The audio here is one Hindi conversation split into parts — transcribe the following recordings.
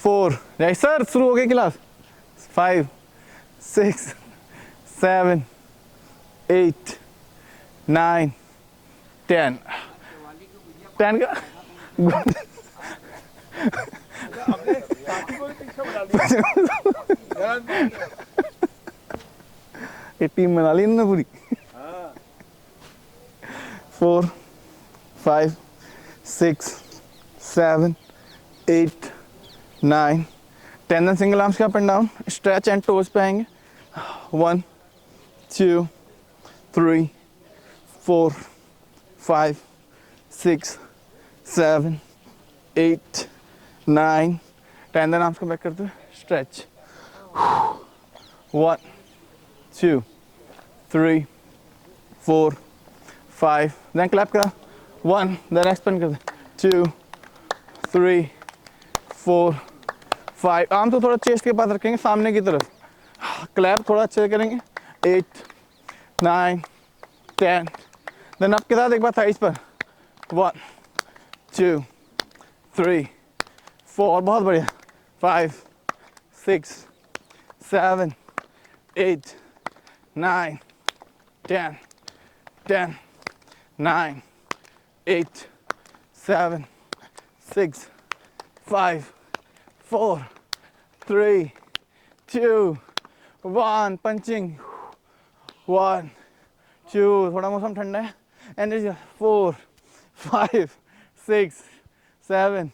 4, राइट सर, शुरू हो गई क्लास। 5, 6, 7, 8, 9, 10 10 का ये टीम बना ली ना पूरी। 4, 5, 6, 7, 8, 9, 10 देन सिंगल आर्म्स के up and down, stretch and toes पे आएंगे। 1, 2, 3, 4, 5, 6, 7, 8, 9, 10 देन आर्म्स को बैक करते हुए स्ट्रेच। 1, 2, 3, 4, 5 देन क्लैप करा। 1 देन एक्सपेंड कर दे। 2, 3, 4, 5 आर्म तो थोड़ा चेस्ट के पास रखेंगे सामने की तरफ। क्लैप थोड़ा अच्छे से करेंगे। 8, 9, 10 देन अप के साथ एक बार थाइस पर। 1, 2, 3, 4 बहुत बढ़िया। 5, 6, 7, 8, 9, 10 10 9, 8, 7, 6, 5, 4, 3, 2, 1 पंचिंग। 1, 2 थोड़ा मौसम ठंडा है। Energy. 4, 5, 6, 7,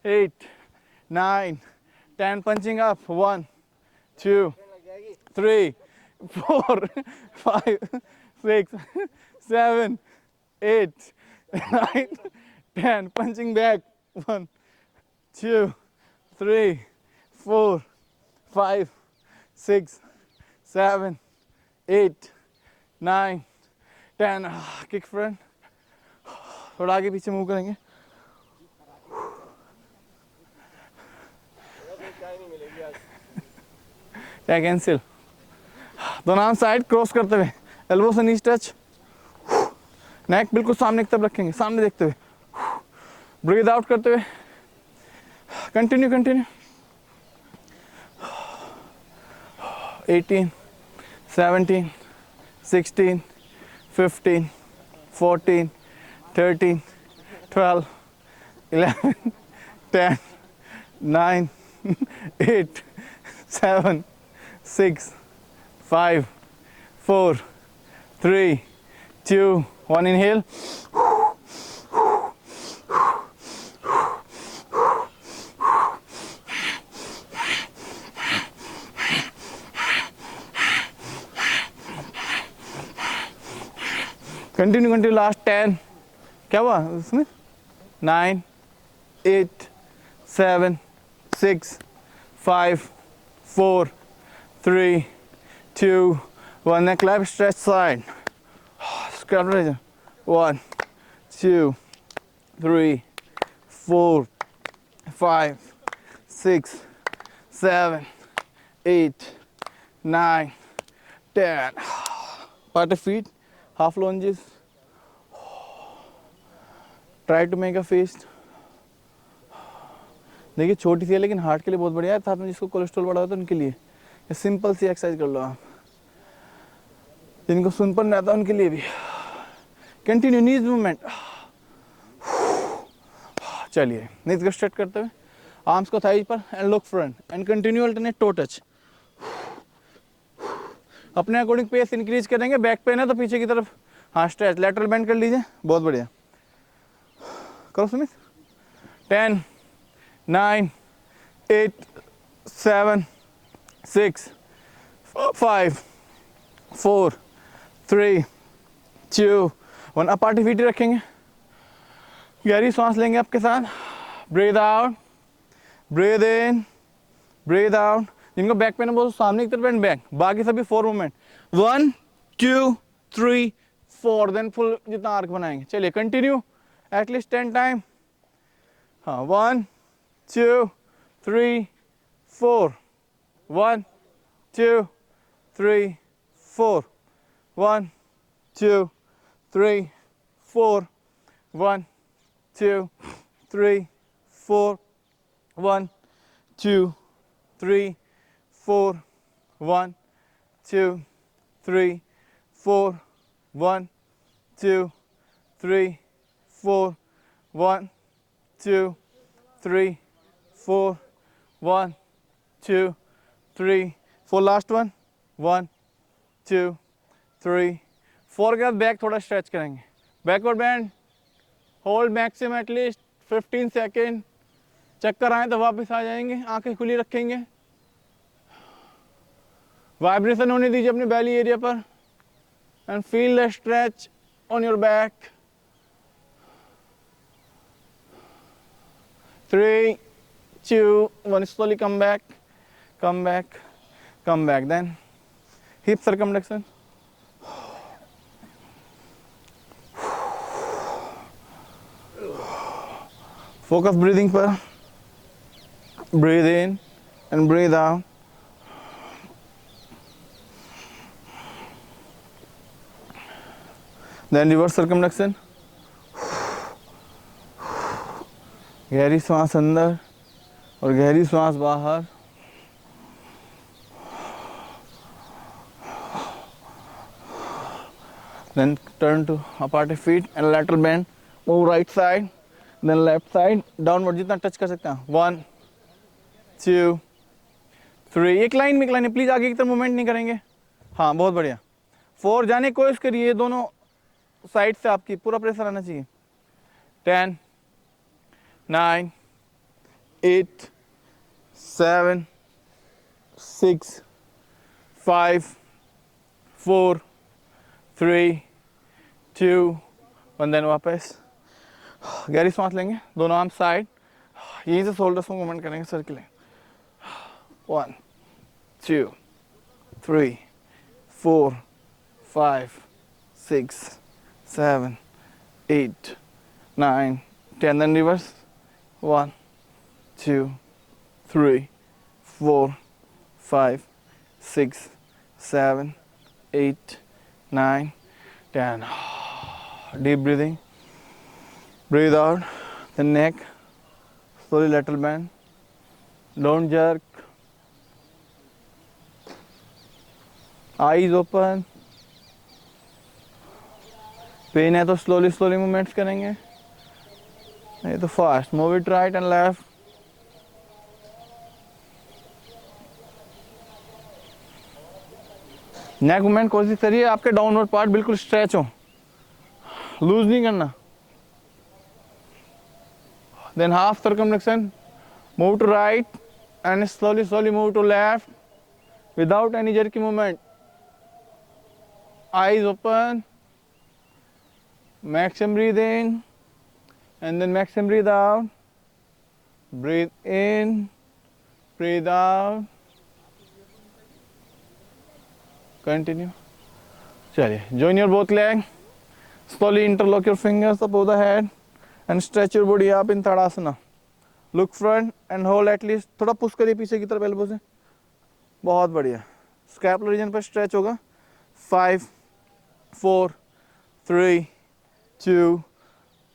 8, 9, 10 punching up. 1, 2, 3, 4, 5, 6, 7, 8, 9, 10 punching back. 1, 2, 3, 4, 5, 6, 7, 8, 9, 10 kick front. थोड़ा आगे पीछे मूव करेंगे। क्या कैंसिल। दोनों आर्म साइड क्रॉस करते हुए, एल्बो से नीज टच। नेक बिल्कुल सामने की तरफ रखेंगे, सामने देखते हुए। ब्रीथ आउट करते हुए continue continue. 18, 17, 16, 15, 14, 13, 12, 11, 10, 9, 8, 7, 6, 5, 4, 3, 2, 1 inhale. Continue continue last 10। क्या हुआ उसमें? 9, 8, 7, 6, 5, 4, 3, 2, 1 neck clap stretch side. Scrap raise. 1, 2, 3, 4, 5, 6, 7, 8, 9, 10. Part of feet, half lunges. Try to make a fist. देखिए छोटी सी है लेकिन हार्ट के लिए बहुत बढ़िया है। साथ में जिसको कोलेस्ट्रॉल बढ़ा होता है उनके लिए ये सिंपल सी एक्सरसाइज कर लो आप। जिनको सुनपन रहता है उनके लिए भी। कंटिन्यू नीज मूवमेंट। चलिए नीज को स्ट्रेट करते हुए आर्म्स को थाइज पर and look front and continue alternate to touch. अपने अकॉर्डिंग पेस इंक्रीज करेंगे। बैक पेन है तो पीछे की तरफ हाँ स्ट्रेच, लेटरल बेंड कर लीजिए। बहुत बढ़िया करो सुमित। 10, 9, 8, 7, 6, 5, 4, 3, 2, 1 अपार्टी फीट रखेंगे। गहरी सांस लेंगे आपके साथ। ब्रीथ आउट, ब्रीथ इन, ब्रीथ आउट। जिनको बैक पेन है वो सामने की तरफ एंड बैक। बाकी सभी 4 मूवमेंट। 1, 2, 3, 4 देन फुल जितना आर्क बनाएंगे। चलिए कंटिन्यू एटलीस्ट 10 टाइम। हाँ 1, 2, 3, 4, 1, 2, 3, 4, 1, 2, 3, 4, 1, 2, 3, 4, 1, 2, 3, 4, 1, 2, 3, 4, 1, 2, 3, 4, 1, 2, 3, 4, 1, 2, 3, 4. Last one. 1, 2, 3, 4 के बाद बैक थोड़ा स्ट्रेच करेंगे. Backward band. Hold maximum at least 15 second. चक्कर आए तो वापस आ जाएंगे. आंखें खुली रखेंगे. वाइब्रेशन होने दीजिए अपने बेली एरिया पर. And feel the stretch on your back. 3, 2, 1. Slowly come back, come back, come back. Then hip circumflexion. Focus breathing पर. Breathe in and breathe out. Then reverse circumflexion. गहरी सांस अंदर और गहरी सांस बाहर. Then turn to apart feet and lateral bend. Move right side, then left side. Downward जितना टच कर सकते हैं. 1, 2, 3. एक लाइन में, एक लाइन में. प्लीज आगे की तरफ मूवमेंट नहीं करेंगे. हाँ, बहुत बढ़िया. 4 जाने की कोशिश करिए. दोनों साइड से आपकी पूरा प्रेशर आना चाहिए. 10, 9, 8, 7, 6, 5, 4, 3, 2, 1. देन वापस गहरी सांस लेंगे. दोनों आर्म साइड. यहीं से शोल्डर्स को मूवमेंट करेंगे. Circle. 1, 2, 3, 4, 5, 6, 7, 8, 9, 10. Then reverse. 1, 2, 3, 4, 5, 6, 7, 8, 9, 10. Deep breathing. Breathe out. The neck. Slowly lateral bend. Don't jerk. Eyes open. Pain है तो स्लोली स्लोली मूवमेंट्स करेंगे. नहीं तो fast. Move it right and left. Neck movement कोशिश करिए आपके डाउनवर्ड पार्ट बिल्कुल स्ट्रेच हो. लूज नहीं करना. Then half circumflexion. Move to right and slowly slowly move to left without any jerky movement. Eyes open. Maximum breathe in and then maximum breathe out. Breathe in, breathe out. Continue. चलिए. Join your both leg. Slowly interlock your fingers above the head and stretch your body up in Tadasana. Look front and hold at least. थोड़ा पुश करिए पीछे की तरफ एल्बो से. बहुत बढ़िया. Scapular region पर stretch होगा. 5, 4, 3, 2,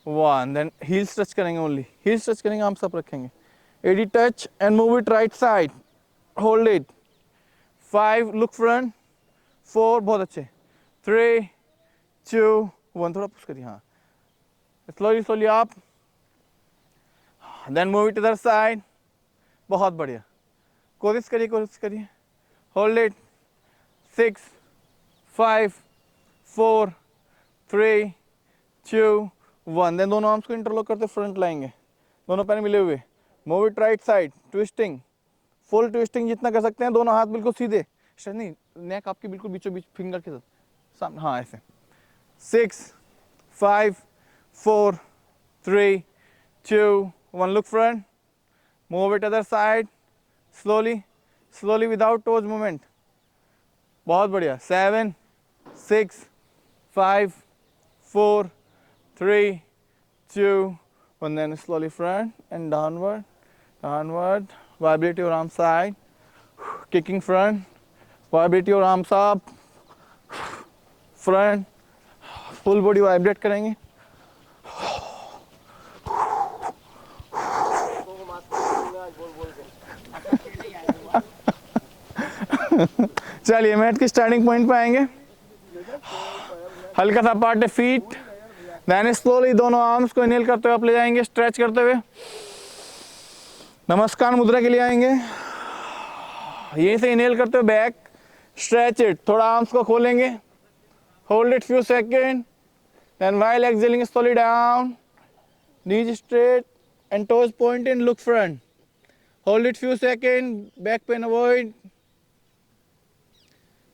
1. Then heel stretch करेंगे only. Heel stretch करेंगे. आर्म्स अप रखेंगे. 80 touch and move it right side. Hold it. 5. Look front. 4. बहुत अच्छे. 3, 2, 1. थोड़ा पुश करिए. हाँ. Slowly slowly up. Then move it to the other side. बहुत बढ़िया. कोशिश करिए. Hold it. 6, 5, 4, 3, 2, 1. देन दोनों आर्म्स को इंटरलॉक करते फ्रंट लाएंगे. दोनों पैर मिले हुए. Move it right side. Twisting. Full twisting जितना कर सकते हैं. दोनों हाथ बिल्कुल सीधे. नहीं, नेक आपकी बिल्कुल बीचों बीच फिंगर के साथ सामने. हाँ, ऐसे. 6, 5, 4, 3, 2, 1. Look front. Move it other side. Slowly without toes movement. बहुत बढ़िया. 7, 6, 5, 4, 3, 2, 1. Then slowly front and downward. Vibrate your arms side. Kicking front. Vibrate your arms up. Front. Full body vibrate करेंगे. चलिए मैट की स्टार्टिंग पॉइंट पे आएंगे, हल्का सा पार्ट फीट, देन स्लोली दोनों आर्म्स को इनहेल करते हुए आप ले जाएंगे, स्ट्रेच करते हुए नमस्कार मुद्रा के लिए आएंगे। यहीं से इनहेल करते हुए बैक, स्ट्रेच इट, थोड़ा आर्म्स को खोलेंगे, hold it few seconds, then while exhaling slowly down, knees straight and toes point in, look front, hold it few seconds, back pain avoid,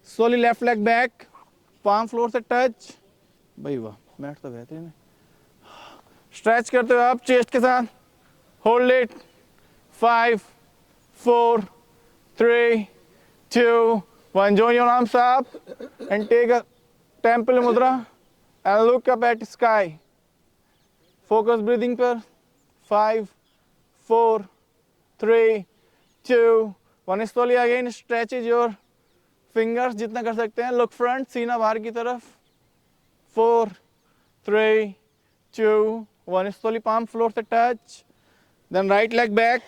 slowly left leg back, palm floor से touch, भाई वाह मैट तो बेहतरीन है, स्ट्रेच करते हुए आप चेस्ट के साथ, hold it 5 4 3 2 1, join your arms up and take a temple mudra and look up at sky. Focus breathing पर 5 4 3 2 1, slowly again stretches your fingers जितना कर सकते हैं, look front, सीना बाहर की तरफ, 4 3 2 1, slowly palm floor से touch, then right leg back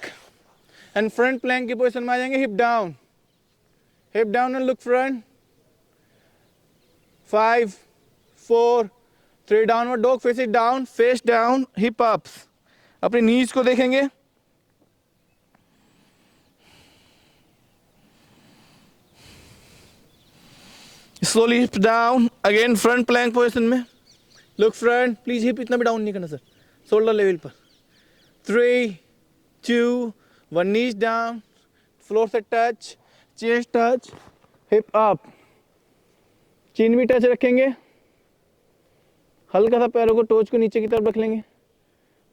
and front plank की पोजीशन में आ जाएंगे, hip down and look front, 5 4 3, downward dog, face it down, face down, hip ups, अपनी नीज को देखेंगे, slowly hip down, again front plank position में, लुक फ्रंट, प्लीज हिप इतना भी डाउन नहीं करना सर, शोल्डर लेवल पर, 3 2 1, नीज डाउन, फ्लोर से touch, chest touch, hip up, chin भी टच रखेंगे, हल्का सा पैरों को टोच को नीचे की तरफ रख लेंगे,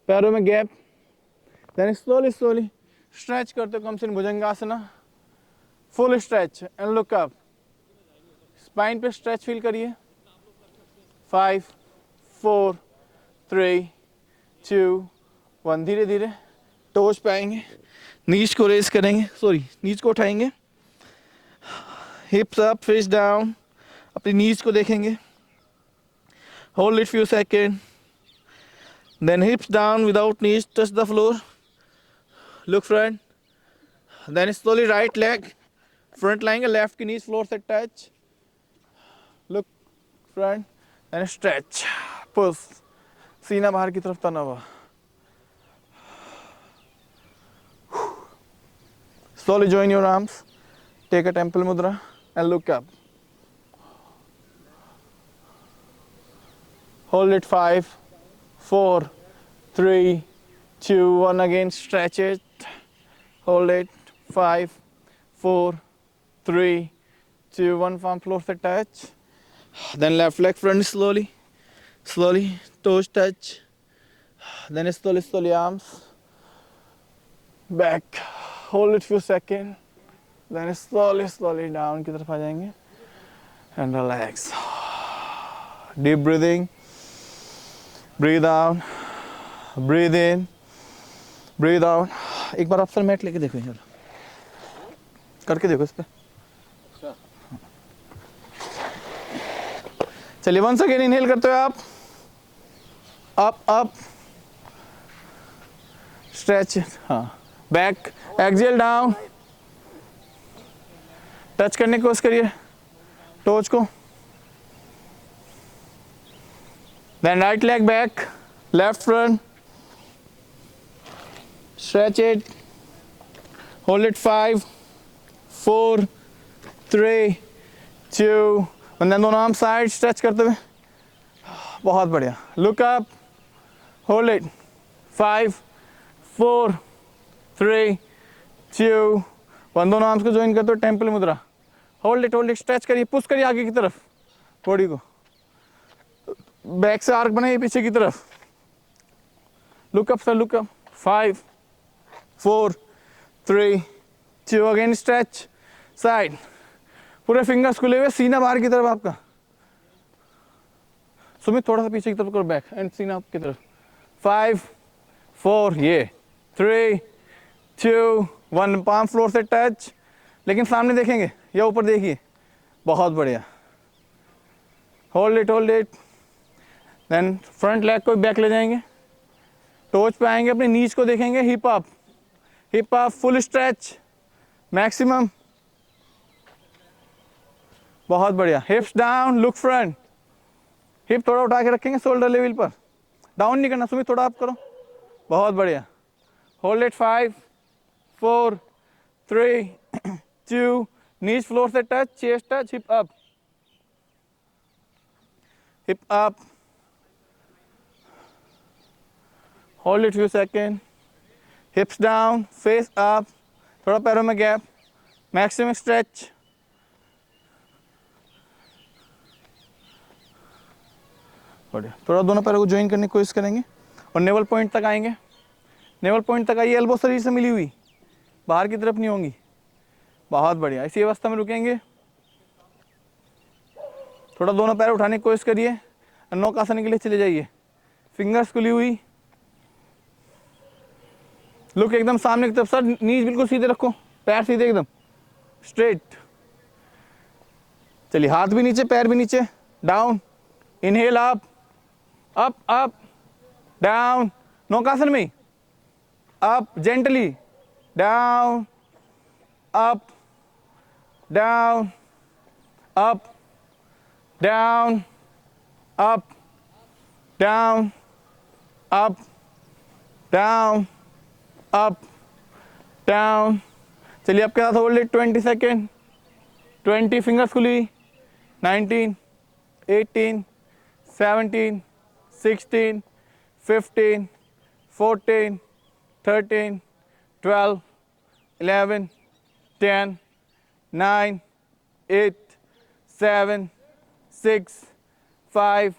पैरों में गैप, देन स्लोली स्ट्रेच करते कम से Bhujangasana, full stretch and look up, spine पे स्ट्रेच फील करिए, 5 4 3 2 1, धीरे धीरे टोच पे आएंगे, नीज को रेस करेंगे, नीज को उठाएंगे, हिप्स अप, फेस डाउन, अपनी नीज को देखेंगे, hold it few seconds, then hips down without knees touch the floor, look front, then slowly right leg front lying, left knees floor से touch, look front and stretch, push, सीना बाहर की तरफ तना हुआ, slowly join your arms, take a temple mudra and look up, hold it 5 4 3 2 1, again stretch it, hold it 5 4 3 2 1, palm floor से touch, then left leg front, slowly toes touch, then slowly arms back, hold it few seconds, then slowly down की तरफ आ जाएंगे and relax, deep breathing, breathe out, breathe in, breathe out, एक बार आप सर मैट लेके देखो यार, करके देखो इस पे, चलिए वंस अगेन इनहेल करते हो आप, अप स्ट्रेच, हाँ बैक, एक्सहेल डाउन, टच करने की कोशिश करिए टोच को, then right leg back, left front, stretch it, hold it 5 4 3 2 1, then दोनों आर्म साइड स्ट्रेच करते हुए, बहुत बढ़िया, लुक अप, होल्ड इट 5 4 3 2 1, दोनों आर्म्स को ज्वाइन करते हुए टेम्पल मुद्रा, होल्ड इट, स्ट्रेच करिए, पुश करिए आगे की तरफ बॉडी को, बैक से आर्क बनाइए पीछे की तरफ, look up sir, look up, 5 4 3 2, again stretch side, पूरे फिंगर्स खुले हुए, सीना बाहर की तरफ आपका, सुमित थोड़ा सा पीछे की तरफ करो, बैक एंड सीना आपकी तरफ, 5 4 ये 3 2 1, पाम फ्लोर से टच, लेकिन सामने देखेंगे या ऊपर देखिए, बहुत बढ़िया, hold it, then front leg को बैक ले जाएंगे, टोच पे आएंगे, अपनी नीज को देखेंगे, hip up, full stretch maximum, बहुत बढ़िया। Hips down, look front, hip थोड़ा उठा के रखेंगे शोल्डर लेवल पर, डाउन नहीं करना। सुमित थोड़ा अप करो, बहुत बढ़िया। होल्ड इट 5 4 3 2, नीज फ्लोर से touch, chest touch, hip up, hip up, hold it few second, हिप्स down, face up, थोड़ा पैरों में गैप, मैक्सिमम स्ट्रेच। बढ़िया, थोड़ा दोनों पैरों को ज्वाइन करने की कोशिश करेंगे और नेवल पॉइंट तक आएंगे। नेवल पॉइंट तक आइए, एल्बो शरीर से मिली हुई, बाहर की तरफ नहीं होंगी। बहुत बढ़िया, इसी अवस्था में रुकेंगे। थोड़ा दोनों पैर उठाने की कोशिश करिए, नौकासन के लिए चले जाइए। फिंगर्स खुली हुई, लुक एकदम सामने की तरफ। सर नीज बिल्कुल सीधे रखो, पैर सीधे एकदम स्ट्रेट। चलिए, हाथ भी नीचे, पैर भी नीचे, down, inhale up up up, down, Naukasan में, up gently, down up down up down up down up down up down. चलिए, आपके साथ होल्ड इट 20 सेकेंड, 20, फिंगर्स खुली, 19 18 17 16 15 14 13 12 11 10 9 8 7 6 5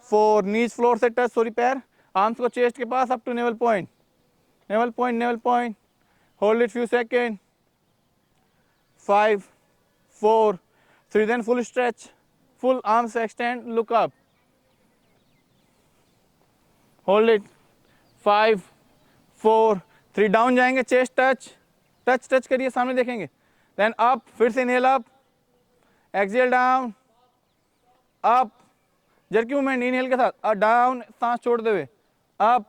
4, नीज फ्लोर से टच, सॉरी पैर, आर्म्स को चेस्ट के पास, up to navel point, navel point, navel point. Hold it few second, 5 4 3, then full stretch, full arms extend, look up, hold it 5 4 3, down जाएंगे, चेस्ट टच, टच टच करिए, सामने देखेंगे, देन अप, फिर से inhale up, exhale down, up, jerky movement, inhale के साथ डाउन, सांस छोड़ते हुए अप,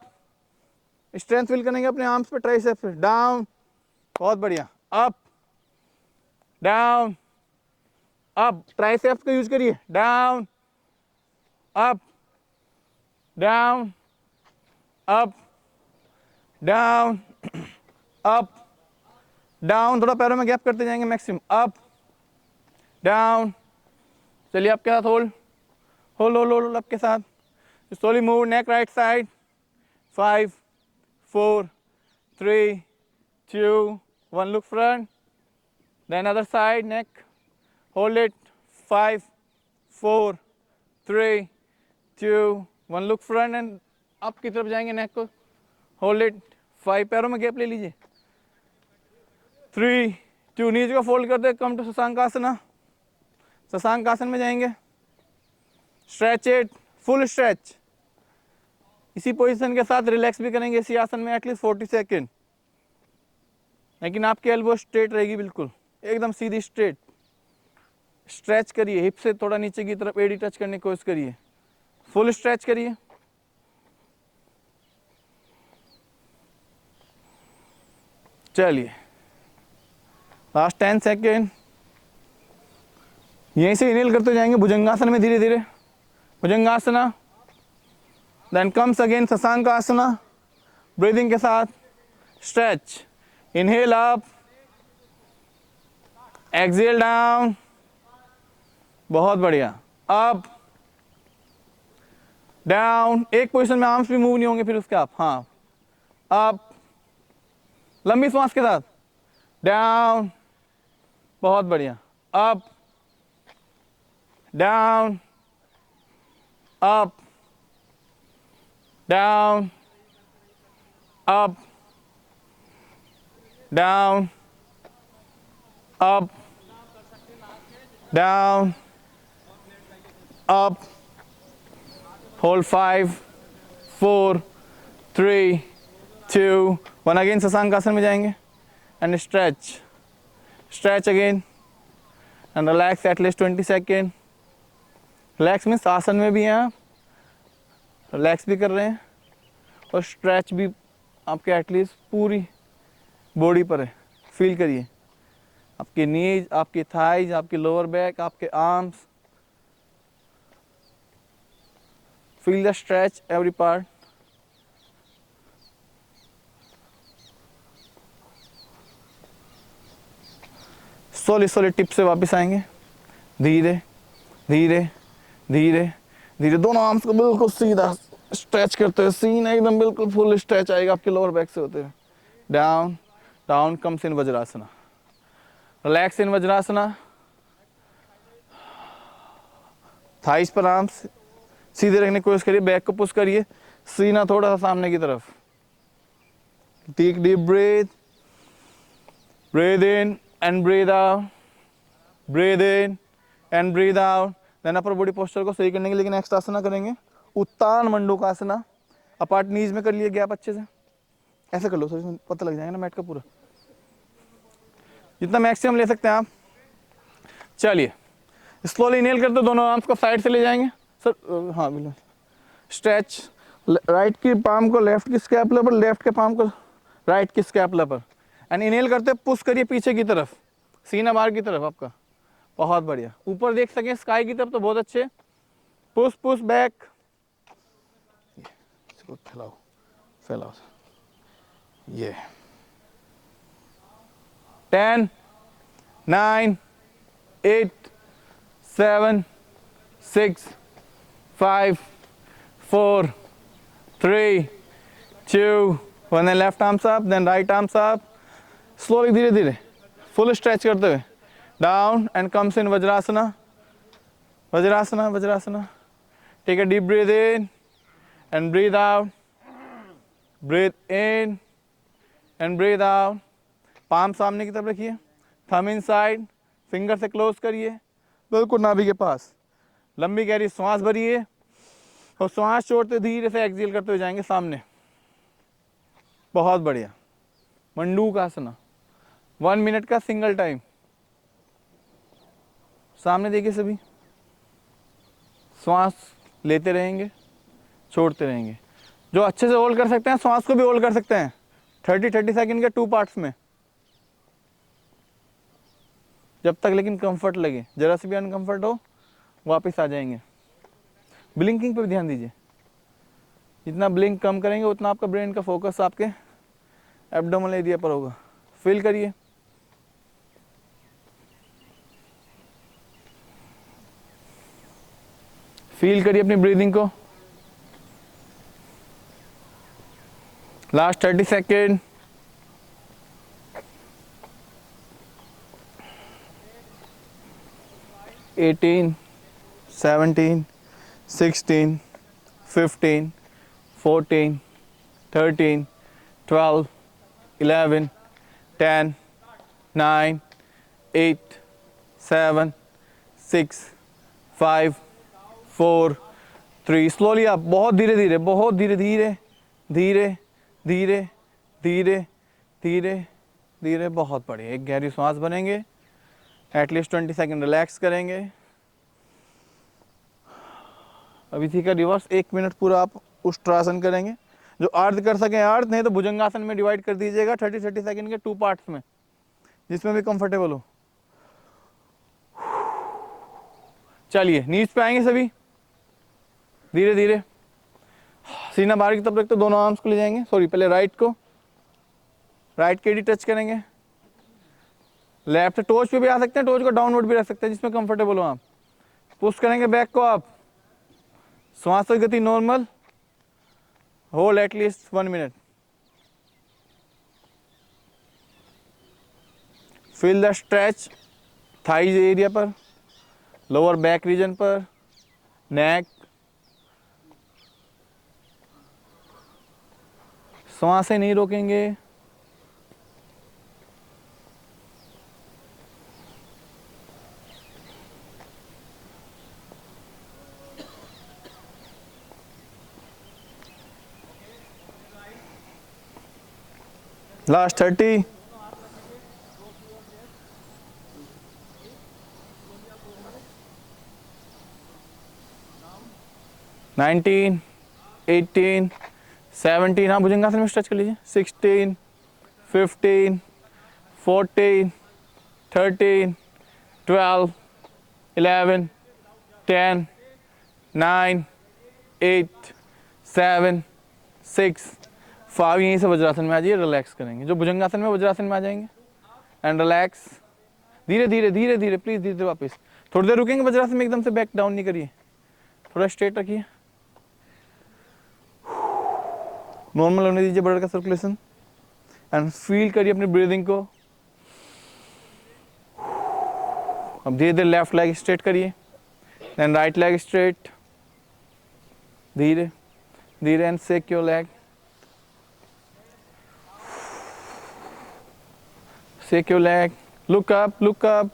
स्ट्रेंथ फील करेंगे अपने आर्म्स पे, ट्राइसेप्स पे, डाउन, बहुत बढ़िया, अप डाउन अप, ट्राइसेप्स का यूज करिए, down up down up down up down, थोड़ा पैरों में गैप करते जाएंगे, मैक्सिमम अप डाउन। चलिए, आपके साथ होल्ड होल्ड होल्ड होल्ड, आपके साथ slowly move, neck right side, 5 4 3 2 1, look front, then other side, neck, hold it 5 4 3 2 1, look front and up की तरफ जाएंगे, नेक को होल्ड इट 5, पैरों में गैप ले लीजिए, 3 2, नीज को फोल्ड कर दे, कम टू शशांकासना, शशांकासन में जाएंगे, स्ट्रेच इट, फुल स्ट्रेच, इसी पोजीशन के साथ रिलैक्स भी करेंगे इसी आसन में एटलीस्ट 40 सेकेंड, लेकिन आपकी एल्बो स्ट्रेट रहेगी, बिल्कुल एकदम सीधी स्ट्रेट। स्ट्रेच करिए, हिप से थोड़ा नीचे की तरफ एडी टच करने की कोशिश करिए, फुल स्ट्रेच करिए। चलिए, लास्ट 10 सेकेंड, यहीं से इनहेल करते जाएंगे भुजंगासन में, धीरे धीरे Bhujangasana, then comes again Shashankasana, breathing के साथ stretch, inhale up, exhale down, बहुत बढ़िया, अप डाउन, एक पोजीशन में आर्म्स भी मूव नहीं होंगे, फिर उसके आप, हाँ, अप, लंबी श्वास के साथ, डाउन, बहुत बढ़िया, up down up down up down up down up, hold 5 4 3 2 1, again Shashankasana में जाएंगे and stretch, stretch again and relax at least 20 second. Relax means आसन में भी हैं आप, रिलैक्स भी कर रहे हैं और स्ट्रेच भी आपके एटलीस्ट पूरी बॉडी पर है, फील करिए, आपकी नीज, आपकी थाइज, आपकी लोअर बैक, आपके arms. Feel the stretch every part. Slowly slowly tip से वापस आएंगे. धीरे धीरे धीरे धीरे दोनों आर्म्स को बिल्कुल सीधा स्ट्रेच करते हुए, सीना एकदम बिल्कुल फुल स्ट्रेच आएगा आपके लोअर बैक से होते हुए. Down down comes in Vajrasana. Relax in Vajrasana. Thighs पर आर्म्स सीधे रखने की कोशिश करिए. बैक को पुश करिए. सीना थोड़ा सा सामने की तरफ. Take deep breath. Breathe in and breathe out. Breathe in and breathe out. Then upper body posture को सही करने के लिए नेक्स्ट आसना करेंगे उत्तान मंडूकासना. अपार्ट नीज में कर लिए गैप अच्छे से. ऐसे कर लो सर, इसमें पता लग जाएगा ना मैट का पूरा. जितना मैक्सिमम ले सकते हैं आप. चलिए स्लोली इनहेल करते दोनों आर्म्स को साइड से ले जाएंगे सर. हाँ बिल्कुल. स्ट्रेच. राइट की पाम को लेफ्ट की स्कैपुला पर, लेफ्ट के पाम को राइट की स्कैपुला पर. एंड इनहेल करते पुश करिए पीछे की तरफ, सीना बाहर की तरफ आपका. बहुत बढ़िया. ऊपर देख सकें स्काई की तरफ तो बहुत अच्छे. Push push back. इसको फैलाओ फैलाओ. ये 10 9 8 7 6 5 4 3 2 1. Then left arms up, then right arms up. Slowly धीरे धीरे फुल स्ट्रेच करते हुए. Down and comes in Vajrasana. Vajrasana, Vajrasana. Take a deep breath in and breathe out. Breathe in and breathe out. Palm सामने की तरफ रखिए. Thumb inside. फिंगर से क्लोज करिए बिल्कुल नाभि के पास. लंबी गहरी श्वास भरिए और श्वास छोड़ते धीरे से एक्सहेल करते हुए जाएंगे सामने. बहुत बढ़िया. मंडूकासना 1 मिनट का सिंगल टाइम. सामने देखिए सभी. श्वास लेते रहेंगे, छोड़ते रहेंगे. जो अच्छे से होल्ड कर सकते हैं श्वास को भी होल्ड कर सकते हैं 30-30 सेकंड के 2 पार्ट्स में. जब तक लेकिन कंफर्ट लगे. जरा से भी अनकंफर्ट हो वापस आ जाएंगे. ब्लिंकिंग पे भी ध्यान दीजिए. जितना ब्लिंक कम करेंगे उतना आपका ब्रेन का फोकस आपके एब्डोमिनल एरिया पर होगा. फील करिए. फील करिए अपनी ब्रीदिंग को. Last 30 second. 18 17 16 15 14 13 12 11 10 9 8 7 6 5 4 3. स्लोली आप बहुत धीरे धीरे, बहुत धीरे धीरे धीरे धीरे धीरे धीरे धीरे. बहुत बढ़िया. एक गहरी सांस बनेंगे. एटलीस्ट 20 सेकंड रिलैक्स करेंगे. अभी थी का रिवर्स. 1 मिनट पूरा आप उष्ट्रासन करेंगे. जो अर्ध कर सकें अर्ध, नहीं तो भुजंगासन में डिवाइड कर दीजिएगा 30-30 सेकंड के 2 पार्ट्स में, जिसमें भी कंफर्टेबल हो. चलिए नीज पे आएंगे सभी धीरे धीरे. सीना बाहर की तरफ रखते दोनों आर्म्स को ले जाएंगे. सॉरी, पहले राइट को, राइट केडी टच करेंगे. लेफ्ट टोच पे भी आ सकते हैं, टोच को डाउनवर्ड भी रख सकते हैं जिसमें कंफर्टेबल हो आप. पुश करेंगे बैक को आप. श्वास की गति normal. Hold at least 1 minute. Feel the stretch thighs area पर, लोअर बैक रीजन पर, नेक. श्वासें नहीं रोकेंगे. लास्ट 30. नाइनटीन 18 17. हाँ भुजंगासन में स्ट्रेच कर लीजिए. 16 15 14 13, 12, 11, 10, 9, 8, 7, 6, 5। यहीं से वज्रासन में आ जाइए, रिलैक्स करेंगे। जो भुजंगासन में वज्रासन में आ जाएंगे एंड रिलैक्स। धीरे धीरे धीरे धीरे, प्लीज धीरे धीरे वापस। थोड़ी देर रुकेंगे वज्रासन में, एकदम से बैक डाउन नहीं करिए, थोड़ा स्ट्रेट रखिए। नॉर्मल होने दीजिए ब्लड का सर्कुलेशन एंड फील करिए अपनी ब्रीदिंग को। अब धीरे धीरे लेफ्ट लेग स्ट्रेट करिए, देन राइट लेग स्ट्रेट, धीरे धीरे and shake your leg, shake your leg, look up, look up.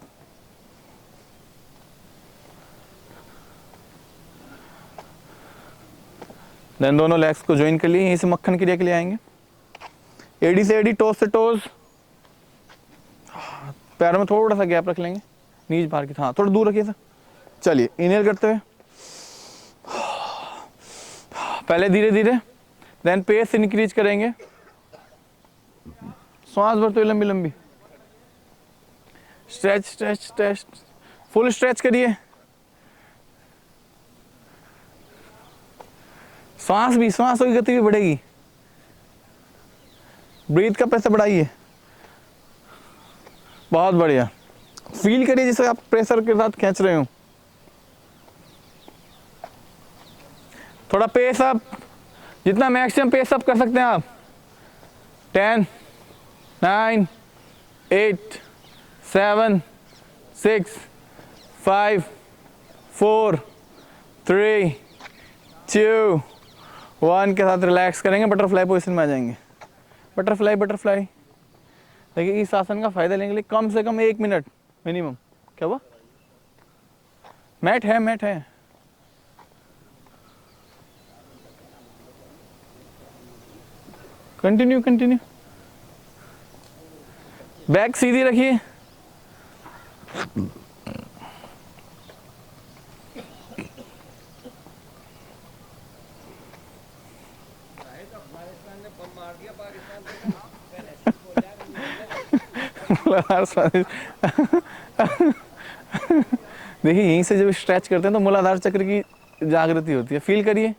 Then दोनों लेग्स को ज्वाइन कर लिए, यहीं से मक्खन क्रिया के लिए आएंगे। एडी से एडी, टोज से टोज, पैरों में थोड़ा सा गैप रख लेंगे, नीज बाहर की, हाँ थोड़ा दूर रखिए सर। चलिए इनहेल करते हुए पहले धीरे धीरे, देन पेस इंक्रीज करेंगे, श्वास भरते हुए लंबी लंबी, stretch stretch stretch, full stretch करिए। सांसों की गति भी बढ़ेगी, ब्रीथ का प्रेशर बढ़ाइए। बहुत बढ़िया, फील करिए जैसे आप प्रेशर के साथ खींच रहे हो। थोड़ा पेस अप, जितना मैक्सिमम पेस अप कर सकते हैं आप। 10, 9, 8, 7, 6, 5, 4, 3, 2, 1 के साथ रिलैक्स करेंगे, बटरफ्लाई पोजीशन में आ जाएंगे। Butterfly butterfly. देखिए इस आसन का फायदा लेने के लिए कम से कम 1 मिनट मिनिमम। क्या हुआ? मैट है, मैट है। कंटिन्यू कंटिन्यू, बैक सीधी रखिए। देखिए यहीं से जब स्ट्रेच करते हैं तो मूलाधार चक्र की जागृति होती है, फील करिए।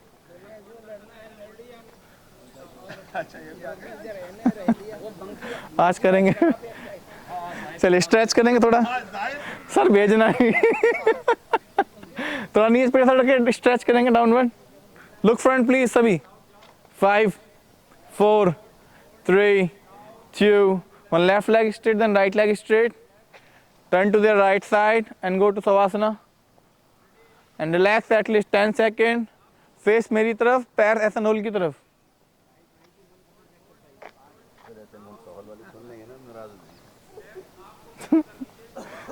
आज करेंगे, चलिए स्ट्रेच करेंगे थोड़ा, सर भेजना ही। थोड़ा नीज पे सर रख के स्ट्रेच करेंगे डाउनवर्ड। लुक फ्रंट प्लीज सभी। 5, 4, 3, 2, 1, left leg straight, then right leg straight. Turn to the right side and go to Savasana. And relax at least 10 seconds. Face मेरी तरफ, पैर ऐसा नोल की तरफ।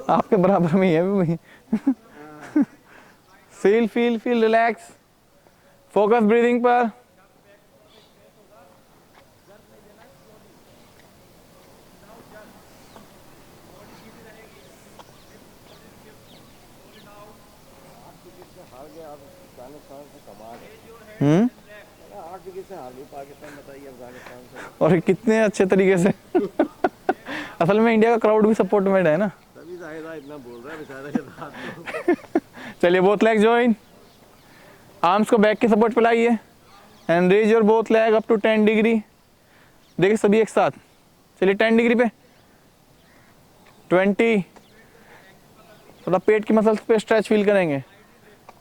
आपके बराबर में ही है भी। Feel feel feel, relax, focus breathing पर। और कितने अच्छे तरीके से। असल में इंडिया का क्राउड भी सपोर्ट में है ना, तभी इतना बोल रहा है बेचारा। चलिए बोथ लेग जॉइन, आर्म्स को बैक के सपोर्ट पे लाइए and raise your both leg up to 10 degree. देखिए सभी एक साथ, चलिए 10 डिग्री पे, 20, थोड़ा पेट की मसल्स पे स्ट्रेच फील करेंगे।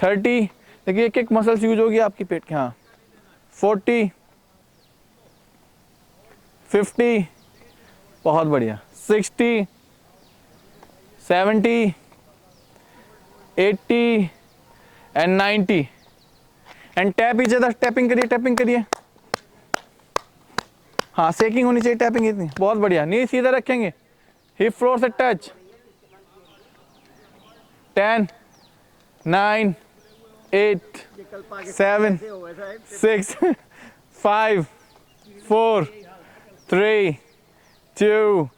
30, देखिए एक एक मसल्स यूज होगी आपकी पेट की। हाँ 40, 50, बहुत बढ़िया। 60, 70, 80 and 90 and tap each other. Tapping करिए, टैपिंग करिए। हाँ सेकिंग होनी चाहिए, टैपिंग इतनी। बहुत बढ़िया, नी सीधा रखेंगे, हिप फ्लोर से touch. 10, 9, 8, 7, 6, 5, 4, 3, 2,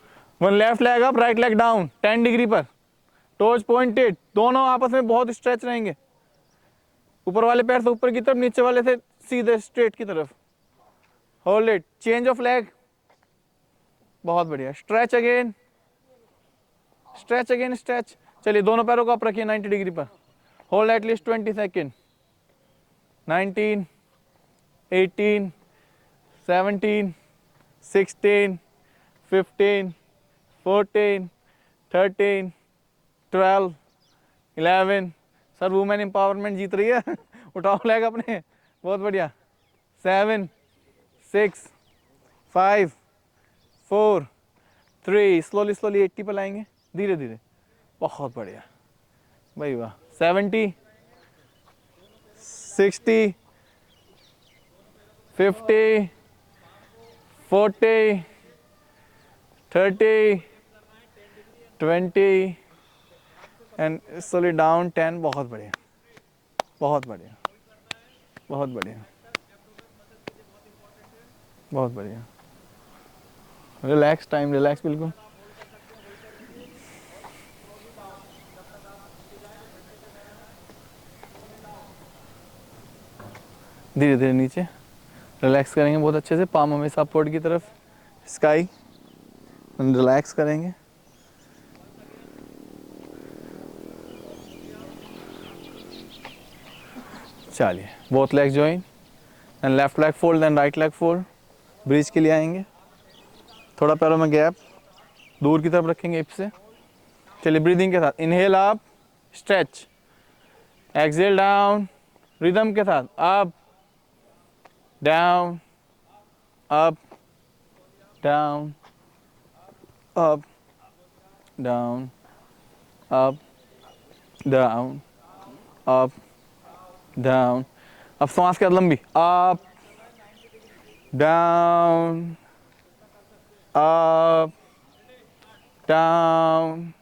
1, left leg up, right leg down 10 degree पर, टोज पॉइंटेड, दोनों आपस में बहुत स्ट्रेच रहेंगे। ऊपर वाले पैर से ऊपर की तरफ, नीचे वाले से सीधे स्ट्रेट की तरफ। Hold it, change of leg, बहुत बढ़िया। Stretch again, stretch again stretch. चलिए दोनों पैरों को आप रखिए 90 डिग्री पर, hold at least 20 second. 19, 18, 17, 16, 15, 14, 13, 12, 11। Sir women empowerment जीत रही है उठाओ फ्लैग अपने, बहुत बढ़िया। 7, 6, 5, 4, 3, स्लोली स्लोली 80 पर लाएंगे, धीरे धीरे, बहुत बढ़िया भाई वाह। 70, 60, 50, 40, 30, 20 एंड स्लोली डाउन 10। बहुत बढ़िया, बहुत बढ़िया, बहुत बढ़िया, बहुत बढ़िया। रिलैक्स, टाइम रिलैक्स बिल्कुल। धीरे धीरे नीचे रिलैक्स करेंगे बहुत अच्छे से, पाम हमेशा अपवर्ड की तरफ, स्काई रिलैक्स करेंगे। चलिए both leg join and left leg fold and right leg fold. Breach के लिए आएंगे, थोड़ा पैरों में गैप, दूर की तरफ रखेंगे हिप से। चलिए ब्रीदिंग के साथ inhale up, stretch, exhale down, rhythm के साथ up down up down up down up down up down. अब सांस के साथ लंबी, अप डाउन अप डाउन।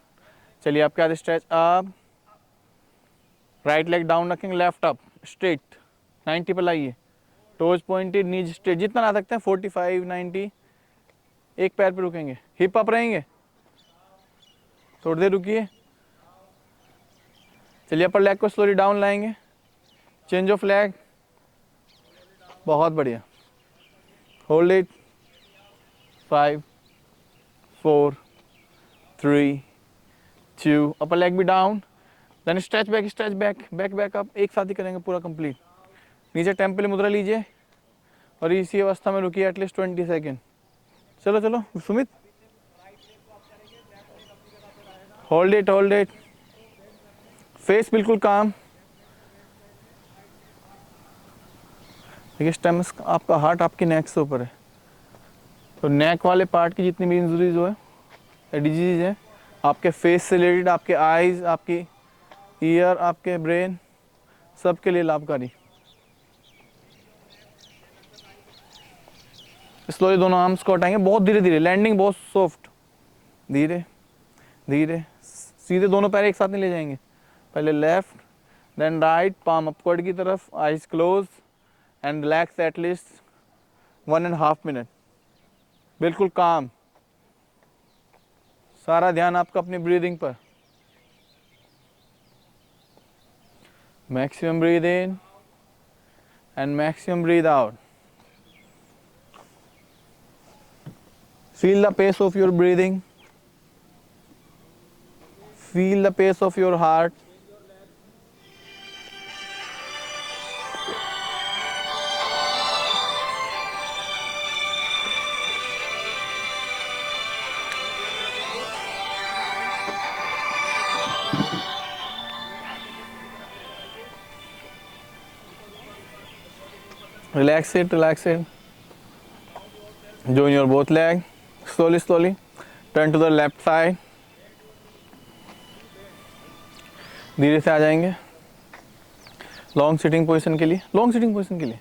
चलिए आपके हाथ stretch up, right leg down रखेंगे, लेफ्ट अप स्ट्रेट 90 पर लाइए, टोज पॉइंटेड, नीज स्ट्रेट, जितना ला सकते हैं 45, 90। एक पैर पे रुकेंगे, हिप अप रहेंगे, थोड़ी देर रुकिए। चलिए अपर लेग को स्लोली डाउन लाएंगे, चेंज ऑफ लेग, बहुत बढ़िया। होल्ड इट, 5, 4, 3, 2, अपर लेग भी down, then stretch back, back back up, एक साथ ही करेंगे पूरा कंप्लीट। नीचे टेम्पल मुद्रा लीजिए और इसी अवस्था में रुकिए एटलीस्ट 20 सेकेंड। चलो चलो सुमित, होल्ड इट, फेस बिल्कुल काम। देखिए स्टमक, आपका हार्ट आपकी नेक से ऊपर है, तो नेक वाले पार्ट की जितनी भी इंजरीज हो है, डिजीज है, आपके फेस से रिलेटेड, आपके आईज, आपकी ईयर, आपके ब्रेन, सबके लिए लाभकारी। स्लोली दोनों आर्म्स को हटाएंगे, बहुत धीरे धीरे, लैंडिंग बहुत सॉफ्ट, धीरे धीरे, सीधे दोनों पैर एक साथ नहीं ले जाएंगे, पहले left then right, palm upward की तरफ, eyes close and relax at least 1.5 minute, बिल्कुल काम। सारा ध्यान आपका अपनी ब्रीदिंग पर। Maximum breathe in and maximum breathe out. Feel the pace of your breathing. Feel the pace of your heart. Relax it, relax it. Join your both leg. Slowly, slowly. Turn to the left side. धीरे से आ जाएंगे लॉन्ग सिटिंग पोजीशन के लिए। लॉन्ग सिटिंग पोजीशन के लिए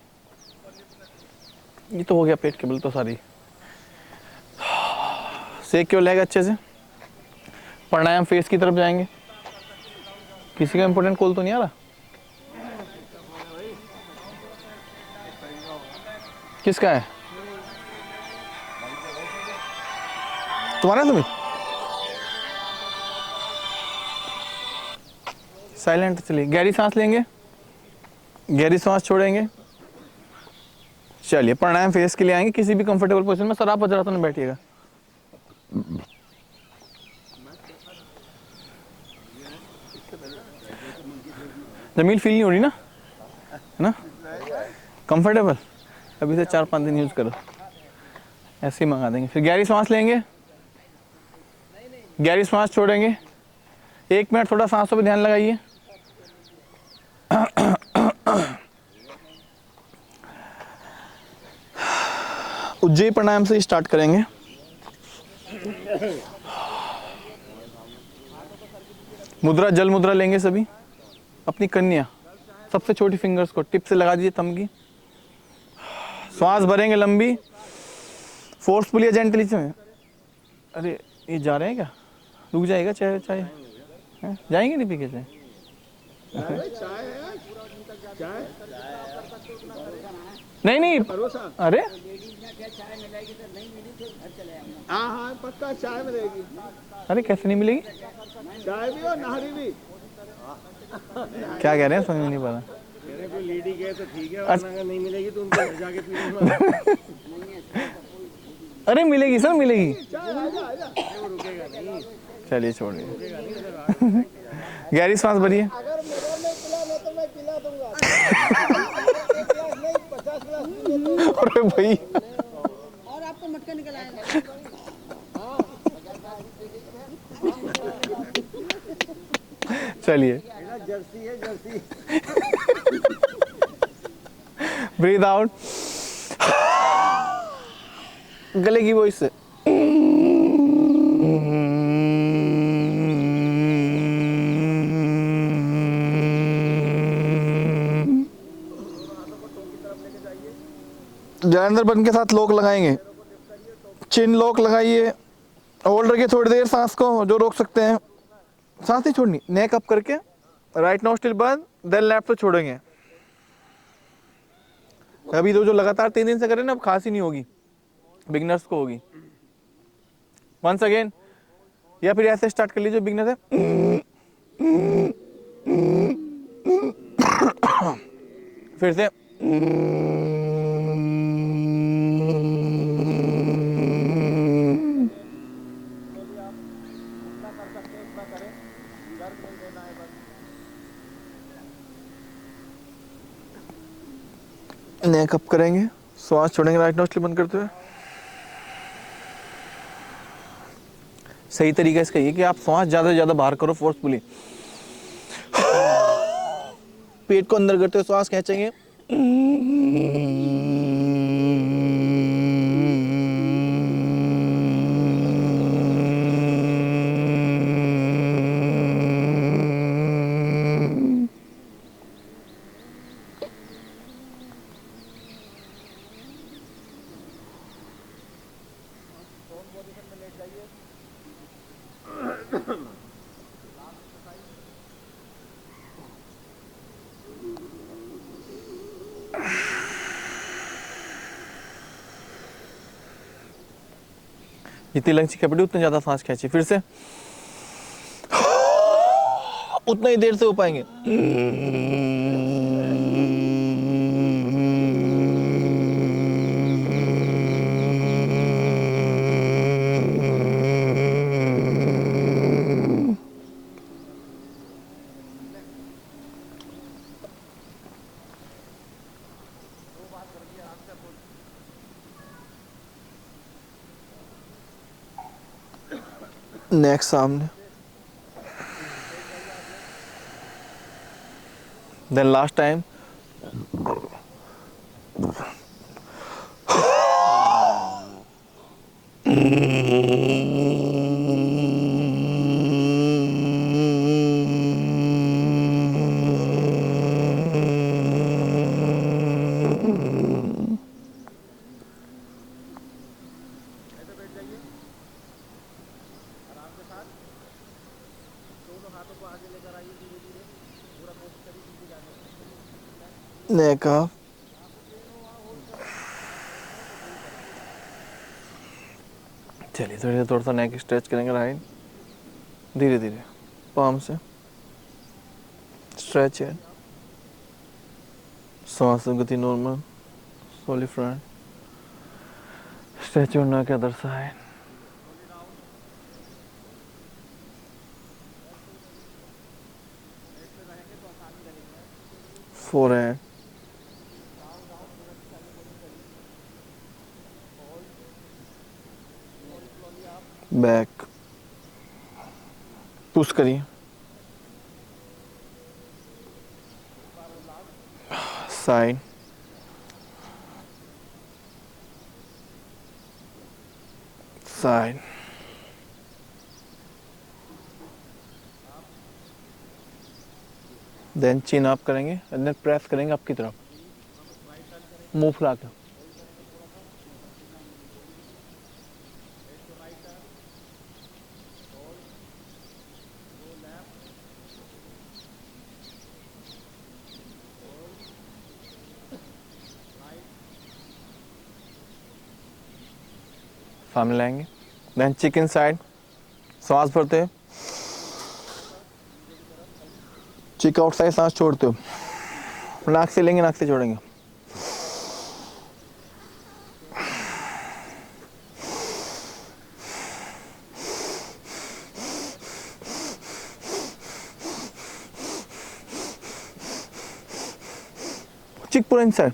ये तो हो गया पेट के बल तो सारी। सेक योर लेग अच्छे से। प्राणायाम फेस की तरफ जाएंगे। किसी का इंपॉर्टेंट कॉल तो नहीं आ रहा? किसका है? तुम्हारा? तुम्हें साइलेंट चलिए। गहरी सांस लेंगे, गहरी सांस छोड़ेंगे। चलिए प्राणायाम फेस के लिए आएंगे किसी भी कंफर्टेबल पोजीशन में। सर आप वज्रासन में बैठिएगा। जमीन फील नहीं हो रही ना, है ना, कंफर्टेबल। अभी से 4-5 दिन यूज करो, ऐसे ही मंगा देंगे। फिर गहरी सांस लेंगे, गहरी सांस छोड़ेंगे। 1 मिनट थोड़ा सांसों पे ध्यान लगाइए। उज्जयी प्राणायाम से स्टार्ट करेंगे। मुद्रा, जल मुद्रा लेंगे सभी। अपनी कन्या सबसे छोटी फिंगर्स को टिप से लगा दीजिए थंब की। श्वास भरेंगे लंबी, फोर्सफुली या जेंटली से। अरे ये जा रहे हैं क्या? रुक जाएगा चाय, चाय जाएंगे नहीं पी के चाय? नहीं नहीं, अरे हाँ पक्का चाय मिलेगी। अरे कैसे नहीं मिलेगी? चाय भी और नाहरी भी। क्या कह रहे हैं, समझ में नहीं पता। लेडी गए तो ठीक है, वरना अगर नहीं मिलेगी तो उनको घर जाके पीना। अरे मिलेगी सर, मिलेगी। वो रुकेगा नहीं। चलिए छोड़िए। गहरी सांस भरिए। अगर मेरा नहीं पिलाना तो मैं पिला दूंगा। 1 गिलास नहीं 50 गिलास। अरे भाई, और आपको मटका निकल आएगा। चलिए। जर्सी है जर्सी। ब्रीद आउट, गले की वॉइस से। जलंधर बन के साथ लॉक लगाएंगे, चिन लॉक लगाइए। होल्ड रखिए थोड़ी देर सांस को, जो रोक सकते हैं। सांस नहीं छोड़नी, नेक अप करके राइट नोस्ट्रिल बंद, देन लेफ्ट से छोड़ेंगे। अभी तो जो लगातार 3 दिन से करें ना, अब खांसी नहीं होगी, बिगनर्स को होगी। वंस अगेन, या फिर ऐसे स्टार्ट कर लीजिए बिगनर है। फिर से नेक अप करेंगे, श्वास छोड़ेंगे राइट नोस्ट्रिल बंद करते हुए। सही तरीका इसका ये कि आप श्वास ज्यादा से ज्यादा बाहर करो, फोर्सफुली। पेट को अंदर करते हुए श्वास खींचेंगे। जितनी लंग्स की कैपेसिटी उतनी ज्यादा सांस खींचिए। फिर से उतना ही देर से हो पाएंगे। नेक्स्ट सामने, देन लास्ट टाइम। नेक अप, चलिए थोड़ी देर थोड़ा सा नेक स्ट्रेच करेंगे राइट, धीरे धीरे पाम से स्ट्रेच है। सांस गति normal, slowly front, stretch your neck other side. forehead, back, push करिए, side, side, then chin up करेंगे एंड देन प्रेस करेंगे आपकी तरफ, मुंह फुला के, सामने लाएंगे, देन चिकन साइड, सांस भरते हो, चिक आउट साइड सांस छोड़ते हो, नाक से लेंगे नाक से छोड़ेंगे, चिक पूरा inside,